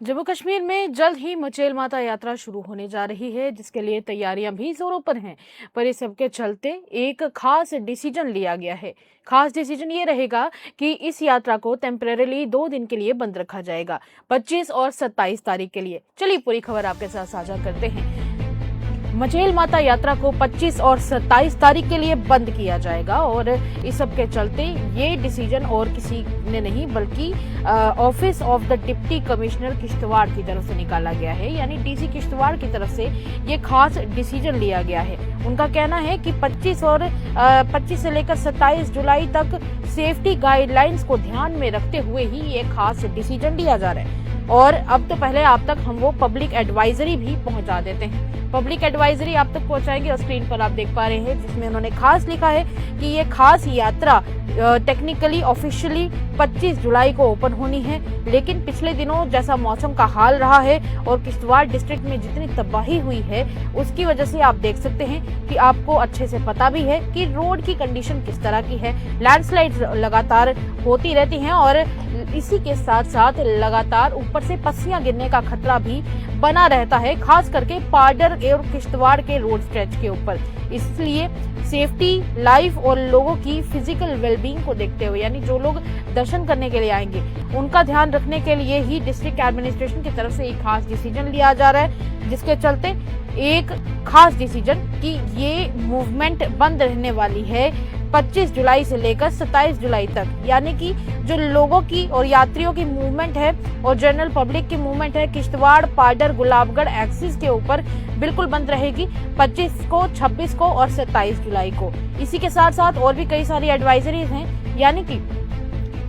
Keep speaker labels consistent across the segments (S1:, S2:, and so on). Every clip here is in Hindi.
S1: जम्मू कश्मीर में जल्द ही मचेल माता यात्रा शुरू होने जा रही है, जिसके लिए तैयारियां भी जोरों पर हैं। पर इस सबके चलते एक खास डिसीजन लिया गया है। खास डिसीजन ये रहेगा कि इस यात्रा को टेम्परेरीली 2 दिन के लिए बंद रखा जाएगा, 25 और 27 तारीख के लिए। चलिए पूरी खबर आपके साथ साझा करते हैं। मचेल माता यात्रा को 25 और 27 तारीख के लिए बंद किया जाएगा और इस सब के चलते ये डिसीजन और किसी ने नहीं बल्कि office of the deputy commissioner Kishtwar की तरफ से निकाला गया है। यानी डीसी किश्तवाड़ की तरफ से ये खास डिसीजन लिया गया है। उनका कहना है कि 25 से लेकर 27 जुलाई तक सेफ्टी गाइडलाइंस को ध्यान में रखते हुए ही ये खास डिसीजन लिया जा रहा है। और अब तो पहले आप तक हम वो पब्लिक एडवाइजरी भी पहुंचा देते हैं। पब्लिक एडवाइजरी आप तक पहुंचाएंगे और स्क्रीन पर आप देख पा रहे हैं, जिसमें उन्होंने खास लिखा है कि ये खास यात्रा टेक्निकली ऑफिशियली 25 जुलाई को ओपन होनी है। लेकिन पिछले दिनों जैसा मौसम का हाल रहा है और किश्तवाड़ डिस्ट्रिक्ट में जितनी तबाही हुई है, उसकी वजह से आप देख सकते हैं कि आपको अच्छे से पता भी है कि रोड की कंडीशन किस तरह की है। लैंडस्लाइड लगातार होती रहती हैं और इसी के साथ साथ लगातार ऊपर से पस्सियां गिरने का खतरा भी बना रहता है, खास करके पाडर और किश्तवाड़ के रोड स्ट्रेच के ऊपर। इसलिए सेफ्टी, लाइफ और लोगों की फिजिकल वेलबींग को देखते हुए, यानी जो लोग दर्शन करने के लिए आएंगे उनका ध्यान रखने के लिए ही डिस्ट्रिक्ट एडमिनिस्ट्रेशन की तरफ से एक खास डिसीजन लिया जा रहा है, जिसके चलते एक खास डिसीजन कि ये मूवमेंट बंद रहने वाली है 25 जुलाई से लेकर 27 जुलाई तक। यानी कि जो लोगों की और यात्रियों की मूवमेंट है और जनरल पब्लिक की मूवमेंट है किश्तवाड़, पाडर, गुलाबगढ़ एक्सिस के ऊपर बिल्कुल बंद रहेगी 25 को, 26 को और 27 जुलाई को। इसी के साथ साथ और भी कई सारी एडवाइजरीज हैं। यानी कि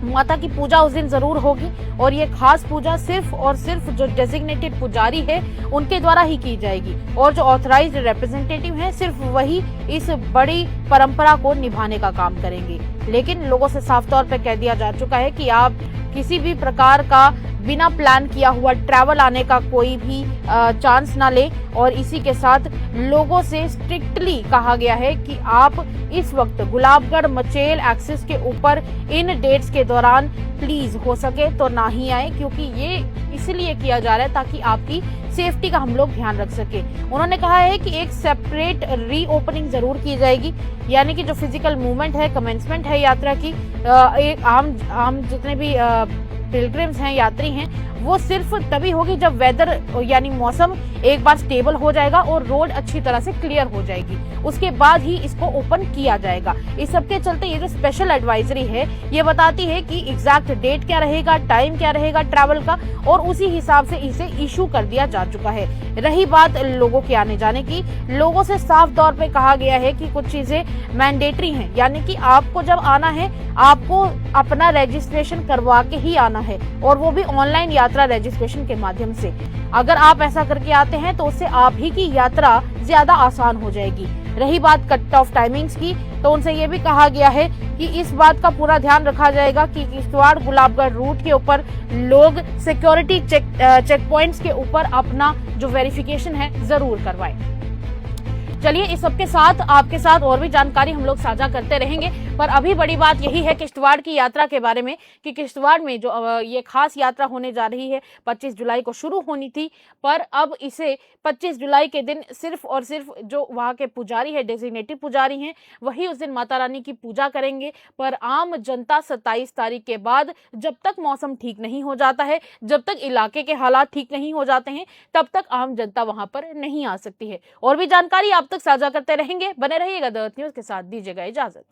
S1: माता की पूजा उस दिन जरूर होगी और ये खास पूजा सिर्फ और सिर्फ जो डेजिग्नेटेड पुजारी है उनके द्वारा ही की जाएगी और जो ऑथराइज्ड रिप्रेजेंटेटिव हैं सिर्फ वही इस बड़ी परंपरा को निभाने का काम करेंगे। लेकिन लोगों से साफ तौर पर कह दिया जा चुका है कि आप किसी भी प्रकार का बिना प्लान किया हुआ ट्रैवल आने का कोई भी चांस ना ले। और इसी के साथ लोगों से स्ट्रिक्टली कहा गया है कि आप इस वक्त गुलाबगढ़ मचेल एक्सिस के ऊपर इन डेट्स के दौरान प्लीज हो सके तो ना ही आए, क्योंकि ये इसलिए किया जा रहा है ताकि आपकी सेफ्टी का हम लोग ध्यान रख सके। उन्होंने कहा है कि एक सेपरेट रीओपनिंग जरूर की जाएगी, यानी कि जो फिजिकल मूवमेंट है, कमेंसमेंट है यात्रा की, एक आम जितने भी पिलग्रिम्स हैं, यात्री हैं, वो सिर्फ तभी होगी जब वेदर यानी मौसम एक बार स्टेबल हो जाएगा और रोड अच्छी तरह से क्लियर हो जाएगी, उसके बाद ही इसको ओपन किया जाएगा। इस सब के चलते ये जो स्पेशल एडवाइजरी है ये बताती है कि एग्जैक्ट डेट क्या रहेगा, टाइम क्या रहेगा ट्रैवल का, और उसी हिसाब से इसे इशू कर दिया जा चुका है। रही बात लोगों के आने जाने की, लोगों से साफ तौर पे कहा गया है कि कुछ चीजें मैंडेटरी हैं, यानी कि आपको जब आना है आपको अपना रजिस्ट्रेशन करवा के ही आना है और वो भी ऑनलाइन यात्रा रजिस्ट्रेशन के माध्यम से। अगर आप ऐसा करके आते हैं तो उससे आप ही की यात्रा ज्यादा आसान हो जाएगी। रही बात कट ऑफ टाइमिंग्स की, तो उनसे ये भी कहा गया है कि इस बात का पूरा ध्यान रखा जाएगा कि किश्तवाड़ गुलाबगढ़ रूट के ऊपर लोग सिक्योरिटी चेक पॉइंट्स के ऊपर अपना जो वेरिफिकेशन है जरूर करवाएं। चलिए इस सबके साथ आपके साथ और भी जानकारी हम लोग साझा करते रहेंगे, पर अभी बड़ी बात यही है किश्तवाड़ की यात्रा के बारे में कि किश्तवाड़ में जो ये खास यात्रा होने जा रही है 25 जुलाई को शुरू होनी थी, पर अब इसे 25 जुलाई के दिन सिर्फ और सिर्फ जो वहाँ के पुजारी है, डेजिग्नेटेड पुजारी हैं, वही उस दिन माता रानी की पूजा करेंगे। पर आम जनता 27 तारीख के बाद, जब तक मौसम ठीक नहीं हो जाता है, जब तक इलाके के हालात ठीक नहीं हो जाते हैं, तब तक आम जनता वहां पर नहीं आ सकती है। और भी जानकारी आप तक साझा करते रहेंगे, बने रहिएगा द अर्थ न्यूज के साथ। दीजिएगा इजाजत।